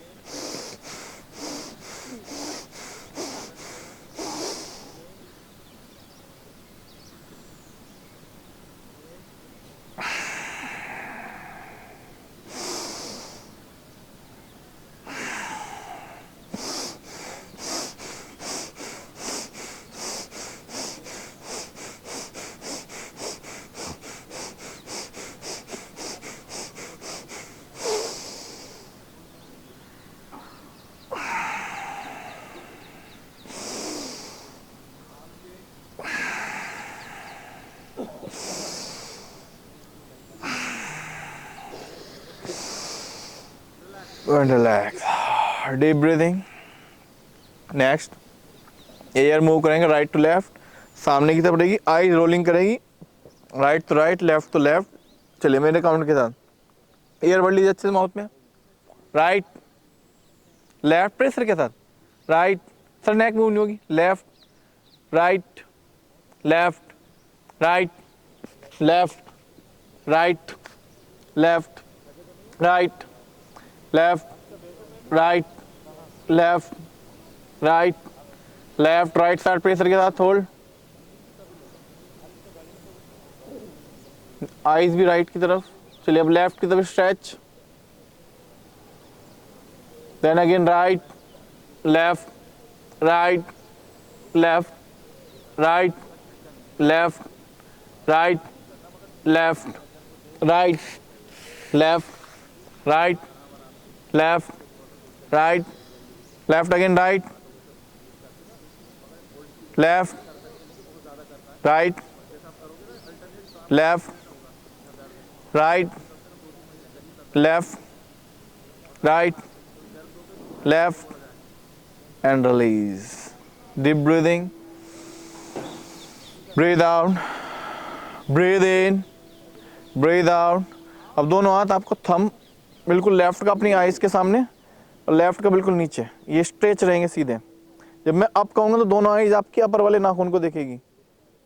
and relax, deep breathing, next air move करेंगे राइट टू लेफ्ट, सामने की तरफ रहेगी, आई रोलिंग करेगी, right to right, left to left, चलिए मेरे काउंट के साथ, एयर बढ़ लीजिए अच्छे से माउथ में, राइट लेफ्ट प्रेशर के साथ, राइट, सर नेक मूव नहीं होगी, left right left right left right left right left right left right left, right side pressure के साथ होल्ड, आईज भी राइट की तरफ, चलिए अब लेफ्ट की तरफ stretch, then again right left right left right left right left right left right left right left again right left right left right left right left and release, deep breathing, breathe out, breathe in, breathe out। अब दोनों हाथ आपको थंब बिल्कुल लेफ्ट का अपनी आईज के सामने और लेफ्ट का बिल्कुल नीचे, ये स्ट्रेच रहेंगे सीधे। जब मैं अप कहूँगा तो दोनों आईज आपके अपर वाले नाखून को देखेगी,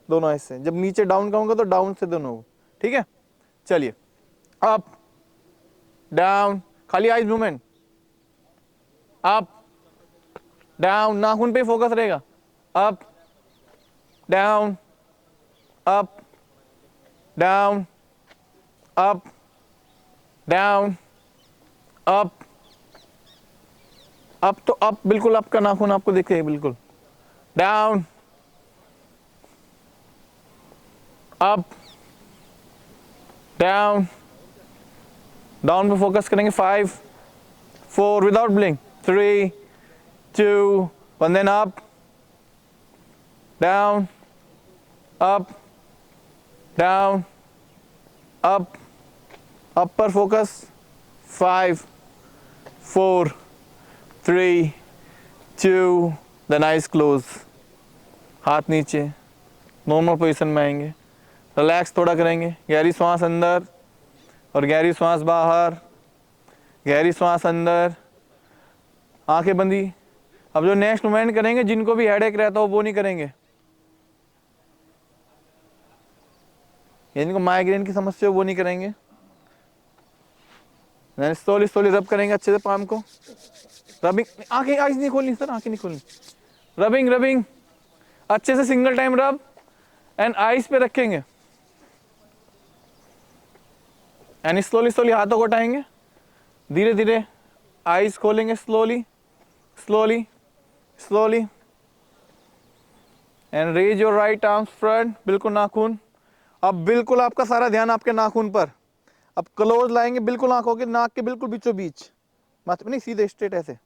दोनों आईज से। जब नीचे डाउन कहूँगा तो डाउन से दोनों को, ठीक है। चलिए अप डाउन, खाली आईज मूवमेंट, अप डाउन, नाखून पे फोकस रहेगा, up down up down up down up up, तो अप बिल्कुल आपका नाखून आपको दिखे बिल्कुल, डाउन अप डाउन, डाउन पे फोकस करेंगे, 5 4 without blink, 3 2 1, then up down up down up, up पर फोकस, 5 4 3 2, then eyes close, हाथ नीचे, नॉर्मल पोजीशन में आएंगे, रिलैक्स थोड़ा करेंगे, गहरी सांस अंदर और गहरी सांस बाहर, गहरी सांस अंदर, आंखें बंदी। अब जो नेक्स्ट मूवमेंट करेंगे, जिनको भी हेडेक रहता हो वो नहीं करेंगे, जिनको माइग्रेन की समस्या हो वो नहीं करेंगे। देन स्लोली स्लोली रब करेंगे अच्छे से पाम को, रबिंग, आंखें आइज नहीं खोलनी सर, आंखें नहीं खोलनी, रबिंग रबिंग अच्छे से, सिंगल टाइम रब एंड आइज पे रखेंगे एंड स्लोली स्लोली हाथों को उठाएंगे, धीरे धीरे आइज खोलेंगे, slowly slowly slowly and raise your right arms front, बिल्कुल नाखून। अब बिल्कुल आपका सारा ध्यान आपके नाखून पर, अब क्लोज लाएंगे बिल्कुल आंखों के, नाक के बिल्कुल बीचों बीच, मतलब नहीं सीधे स्ट्रेट ऐसे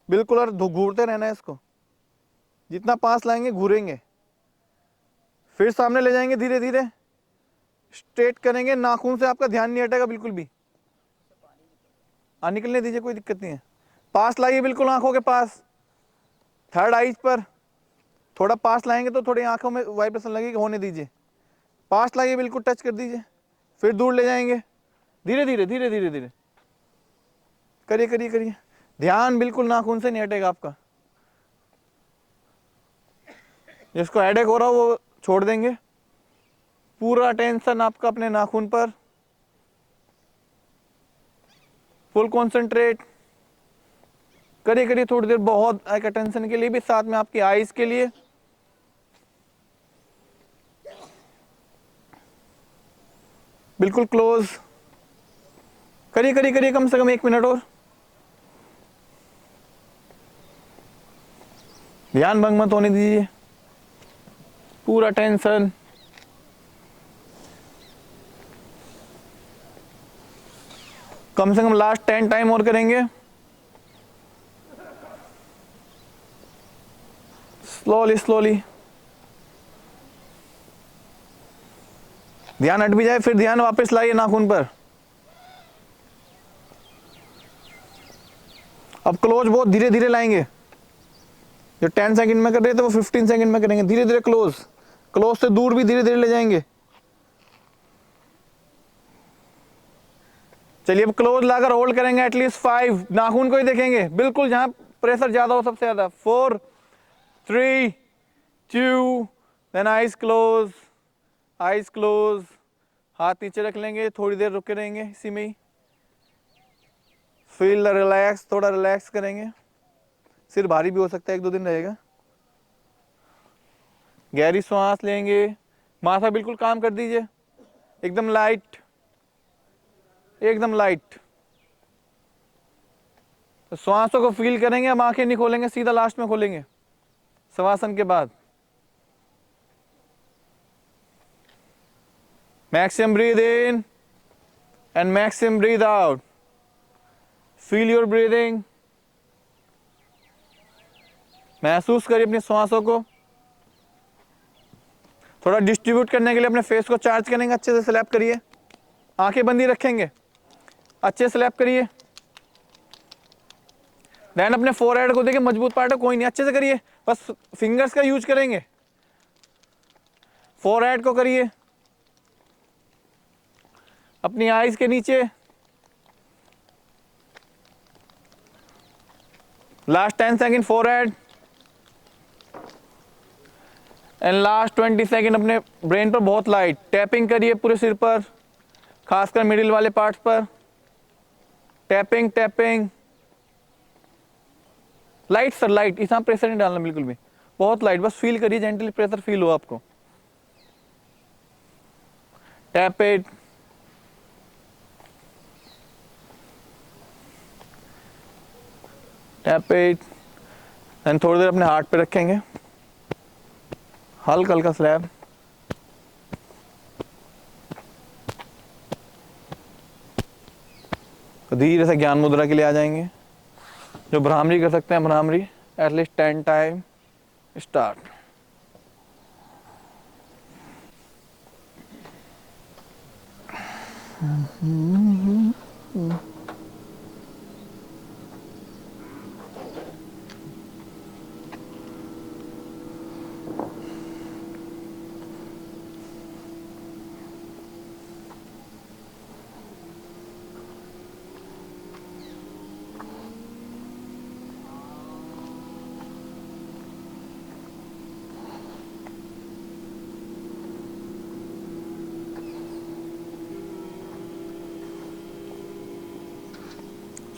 बिल्कुल, और घूरते रहना है इसको, जितना पास लाएंगे घूरेंगे, फिर सामने ले जाएंगे, धीरे धीरे स्ट्रेट करेंगे, नाखून से आपका ध्यान नहीं हटेगा बिल्कुल भी, निकलने दीजिए, कोई दिक्कत नहीं है। पास लाइए बिल्कुल आंखों के पास, थर्ड आईज पर थोड़ा पास लाएंगे तो थोड़ी आंखों में वाइब्रेशन लगेगी, होने दीजिए, पास लाइए बिल्कुल, टच कर दीजिए, फिर दूर ले जाएंगे, धीरे धीरे धीरे धीरे धीरे करिए करिए करिए, ध्यान बिल्कुल नाखून से नहीं हटेगा आपका, जिसको हेडेक हो रहा हो वो छोड़ देंगे, पूरा टेंशन आपका अपने नाखून पर, फुल कंसंट्रेट करिए करिए थोड़ी देर, बहुत आई टेंशन के लिए भी, साथ में आपकी आईज के लिए, बिल्कुल क्लोज करिए करिए करिए, कम से कम 1 मिनट और, ध्यान भंग मत होने दीजिए, पूरा टेंशन, कम से कम लास्ट 10 टाइम और करेंगे, स्लोली स्लोली, ध्यान हट भी जाए फिर ध्यान वापस लाइए नाखून पर, अब क्लोज बहुत धीरे धीरे लाएंगे, जो 10 सेकंड में कर रहे थे वो 15 सेकंड में करेंगे, धीरे धीरे क्लोज, क्लोज से दूर भी धीरे धीरे ले जाएंगे। चलिए अब क्लोज लाकर होल्ड करेंगे एटलीस्ट 5, नाखून को ही देखेंगे बिल्कुल, जहां प्रेशर ज्यादा हो सबसे ज्यादा, 4 3 2, then eyes close, eyes close, हाथ नीचे रख लेंगे, थोड़ी देर रुके रहेंगे इसी में ही, फील रिलैक्स, थोड़ा रिलैक्स करेंगे, सिर भारी भी हो सकता है, 1-2 दिन रहेगा, गहरी सांस लेंगे, माथा बिल्कुल काम कर दीजिए, एकदम लाइट, एकदम लाइट, तो श्वासों को फील करेंगे, अब आंखें नहीं खोलेंगे, सीधा लास्ट में खोलेंगे शवासन के बाद, maximum breathe in and maximum breathe out, feel your breathing, महसूस करिए अपनी श्वासों को, थोड़ा डिस्ट्रीब्यूट करने के लिए अपने फेस को चार्ज करेंगे, अच्छे से स्लैप करिए, आंखें बंदी रखेंगे, अच्छे से स्लैप करिए, देन अपने फोरहेड को देखिए, मजबूत पार्ट है कोई नहीं, अच्छे से करिए, बस फिंगर्स का यूज करेंगे, फोरहेड को करिए, अपनी आईज के नीचे, last 10 second forehead and last 20 second अपने ब्रेन पर बहुत लाइट टैपिंग करिए, पूरे सिर पर, खासकर मिडिल वाले पार्ट्स पर, tapping tapping, light sir light, इसमें प्रेशर नहीं डालना बिल्कुल भी, बहुत लाइट, बस फील करिए, जेंटली प्रेशर फील हो आपको, tap it, tap it, and थोड़ी देर अपने हार्ट पे रखेंगे, हल्का हल्का स्लैब, तो धीरे से ज्ञान मुद्रा के लिए आ जाएंगे, जो भ्रामरी कर सकते हैं bhramari, at least 10 time, start.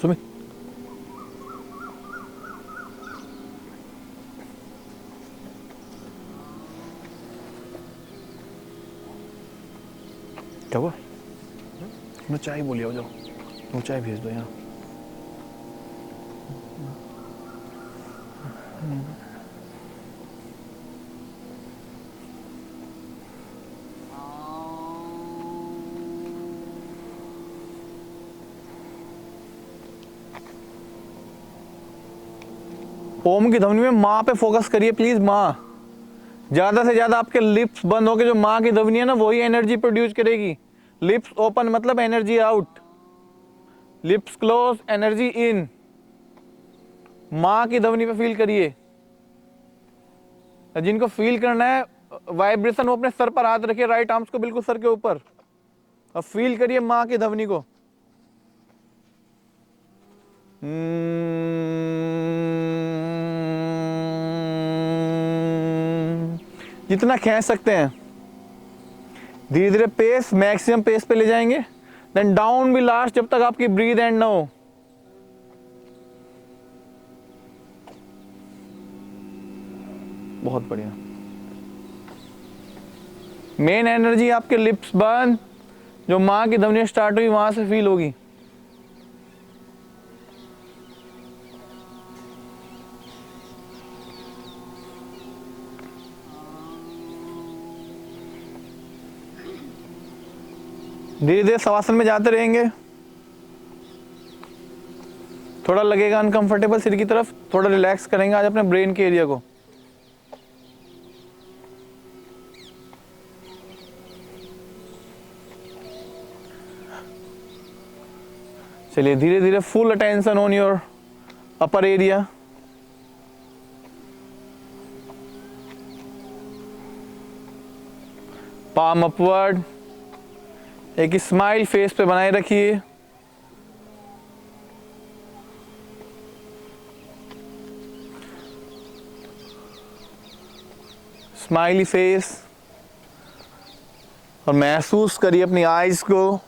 Sumit क्या हुआ? मैं चाय बोलिए हो जाओ, वो चाय भेज दो यहाँ। ओम की ध्वनि में माँ पे फोकस करिए प्लीज। माँ, ज्यादा से ज्यादा आपके लिप्स बंद होके जो माँ की ध्वनि है ना वही एनर्जी प्रोड्यूस करेगी। लिप्स ओपन मतलब energy out, lips close energy in. माँ की ध्वनि पे फील करिए। जिनको फील करना है वाइब्रेशन, वो अपने सर पर हाथ रखिए, राइट आर्म्स को बिल्कुल सर के ऊपर, और फील करिए माँ की ध्वनि को। जितना खींच सकते हैं। धीरे धीरे पेस मैक्सिमम पेस पे ले जाएंगे, देन डाउन भी लास्ट जब तक आपकी ब्रीथ एंड ना हो। बहुत बढ़िया। मेन एनर्जी आपके लिप्स बंद, जो माँ की ध्वनि स्टार्ट हुई वहां से फील होगी। धीरे धीरे शवासन में जाते रहेंगे। थोड़ा लगेगा अनकंफर्टेबल सिर की तरफ, थोड़ा रिलैक्स करेंगे आज अपने ब्रेन के एरिया को। चलिए धीरे धीरे full attention on your upper area. Palm upward, एक स्माइल फेस पे बनाए रखिए। स्माइली फेस, और महसूस करिए अपनी आईज को,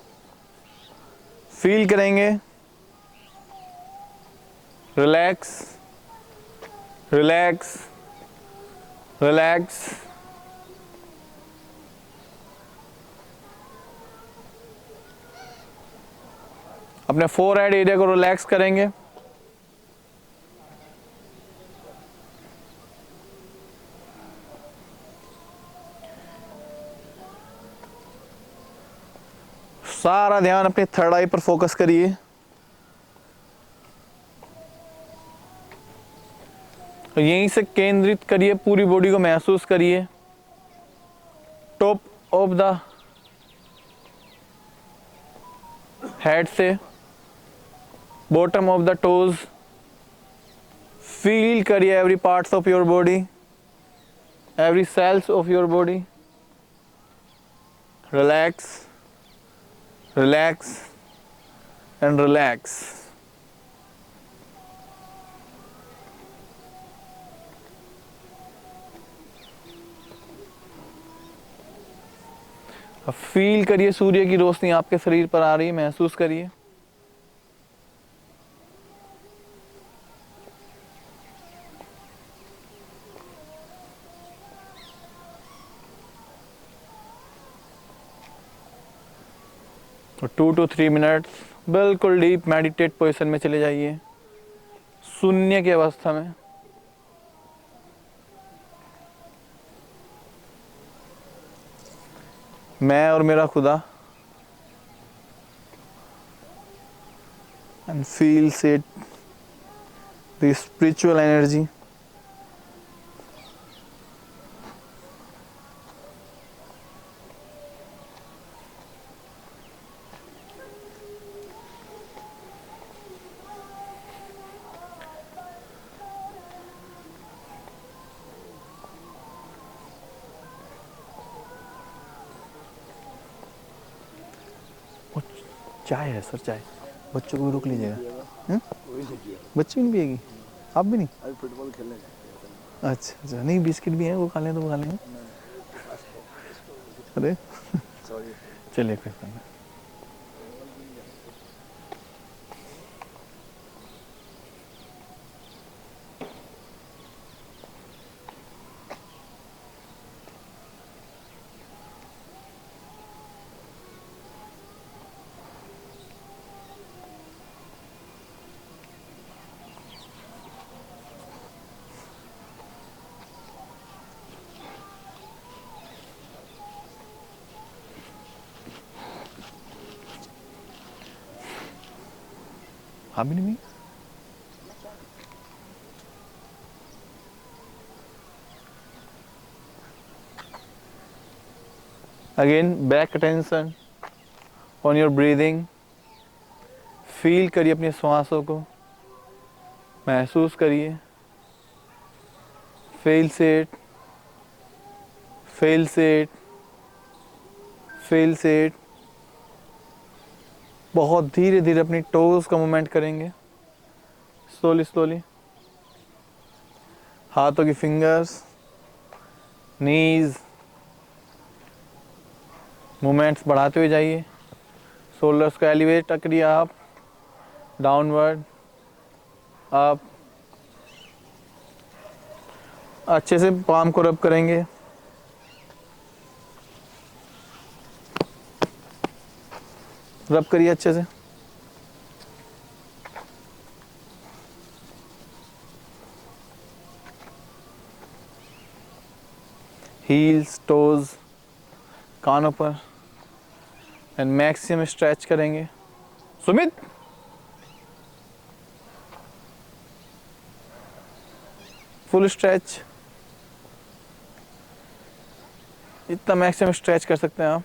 फील करेंगे। Relax relax relax. अपने फोरहेड एरिया को रिलैक्स करेंगे। सारा ध्यान अपनी थर्ड आई पर फोकस करिए। तो यहीं से केंद्रित करिए, पूरी बॉडी को महसूस करिए। टॉप ऑफ द हेड से bottom of the toes, feel करिए every parts of your body, every cells of your body. Relax relax and relax. अब फील करिए सूर्य की रोशनी आपके शरीर पर आ रही है, महसूस करिए। और 2 to 3 मिनट्स बिल्कुल डीप मेडिटेट पोजीशन में चले जाइए, शून्य की अवस्था में। मैं और मेरा खुदा, and feels it, the spiritual energy. चाय है सर, चाय बच्चों को भी रोक लीजिएगा। बच्चे भी नहीं पिएगी? आप भी नहीं? अभी फुटबॉल खेलने जाते हैं। अच्छा अच्छा, नहीं बिस्किट भी है, वो खा लें तो वो खा लेंगे। अरे चलिए कोई बात नहीं। हाँ भी नहीं। Again back attention on your breathing. Feel करिए अपनी श्वासों को, महसूस करिए। फील से इट, फील से इट, फील से इट। बहुत धीरे धीरे अपनी टोज का मूवमेंट करेंगे, स्लोली स्लोली। हाथों की फिंगर्स, नीज, मूवमेंट्स बढ़ाते हुए जाइए। शोल्डर्स को एलिवेट करिए आप, डाउनवर्ड, अप। अच्छे से पाम को रब करेंगे। रब करिए अच्छे से। हील्स, टोज, कानों पर, एंड मैक्सिमम स्ट्रेच करेंगे। सुमित, फुल स्ट्रेच, इतना मैक्सिमम स्ट्रेच कर सकते हैं आप।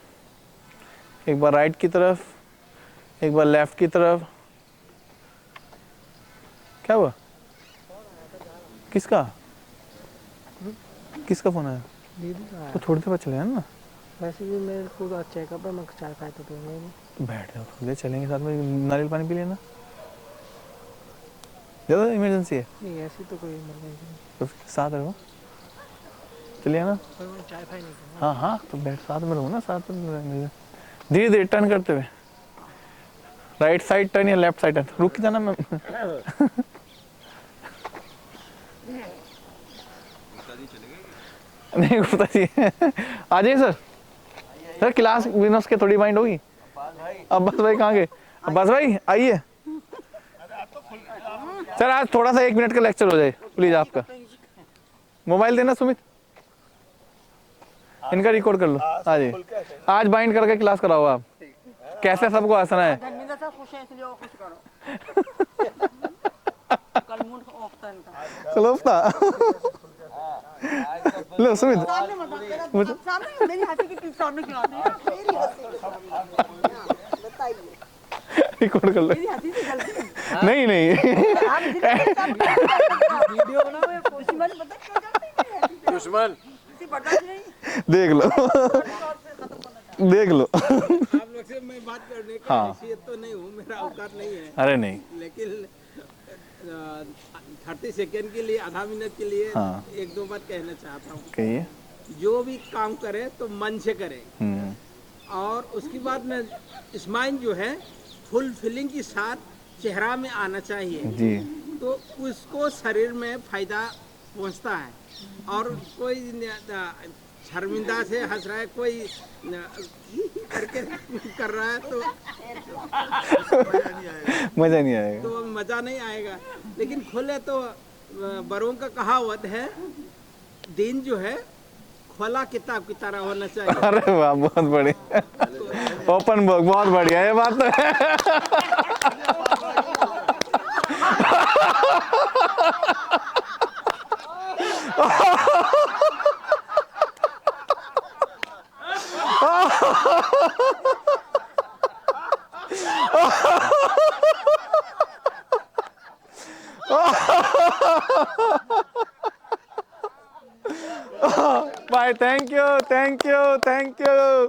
एक बार राइट की तरफ, एक बार लेफ्ट की तरफ। क्या हुआ? किसका? किसका फोन आया? दीदी का तो थोड़ी देर बाद चले जाना ना। वैसे भी मेरे को तो चेकअप है, मैं चाय खाए तो पीऊंगा ही नहीं। तो बैठ जाओ, थोड़ी देर चलेंगे साथ में, नारियल पानी पी लेना। ज़्यादा इमरजेंसी है नहीं ऐसी तो कोई इमरजेंसी नहीं, तो फिर साथ रहो, चलिए ना। पर मैं चाय फाई नहीं करूँगा। हाँ हाँ, तो बैठ साथ में रहो ना, साथ में धीरे धीरे टर्न करते हुए। राइट साइड टर्न या लेफ्ट साइड टर्न, रुक के जाना। मैं नहीं गुप्ता जी आ जाइए सर। सर क्लास विनोस के थोड़ी माइंड होगी। अब्बास भाई कहाँ गए? अब्बास भाई आइए सर, आज थोड़ा सा 1 मिनट का लेक्चर हो जाए प्लीज आपका। मोबाइल देना सुमित, इनका रिकॉर्ड कर लो। आ जाइए, आज बाइंड करके क्लास कराओ आप, कैसे सबको हंसना है। धर्मेंद्र साहब खुश है इसलिए वो कुछ करो। कल मूड ऑफ था इनका। चलो लो सुमित, सामने मत तेरा सामने मेरी हंसी की सामने क्यों आती है? मेरी हंसी बताइए, रिकॉर्ड कर लो। मेरी हंसी से गलती नहीं नहीं वीडियो बनाओ या दुश्मन पता क्यों करते हैं? दुश्मन किसी बर्दाश्त नहीं। देख लो देख लो। आप लोग से मैं बात करने की हाँ। हैसियत तो नहीं हूँ, मेरा औकात नहीं है, अरे नहीं, लेकिन 30 सेकेंड के लिए, आधा मिनट के लिए हाँ। 1-2 बात कहना चाहता हूँ। कहिए। जो भी काम करे तो मन से करे, और उसके बाद में स्माइल जो है फुल फीलिंग के साथ चेहरा में आना चाहिए, जी तो उसको शरीर में फायदा पहुंचता है। और कोई शर्मिंदा से हंस रहा है, कोई करके कर रहा है तो मजा नहीं आएगा। तो मज़ा नहीं आएगा। लेकिन खुले तो बड़ों का कहावत है, दिन जो है खुला किताब की तरह होना चाहिए। अरे वाह, बहुत बढ़िया, ओपन बुक, बहुत बढ़िया, ये बात तो है। Bye, thank you, thank you, thank you.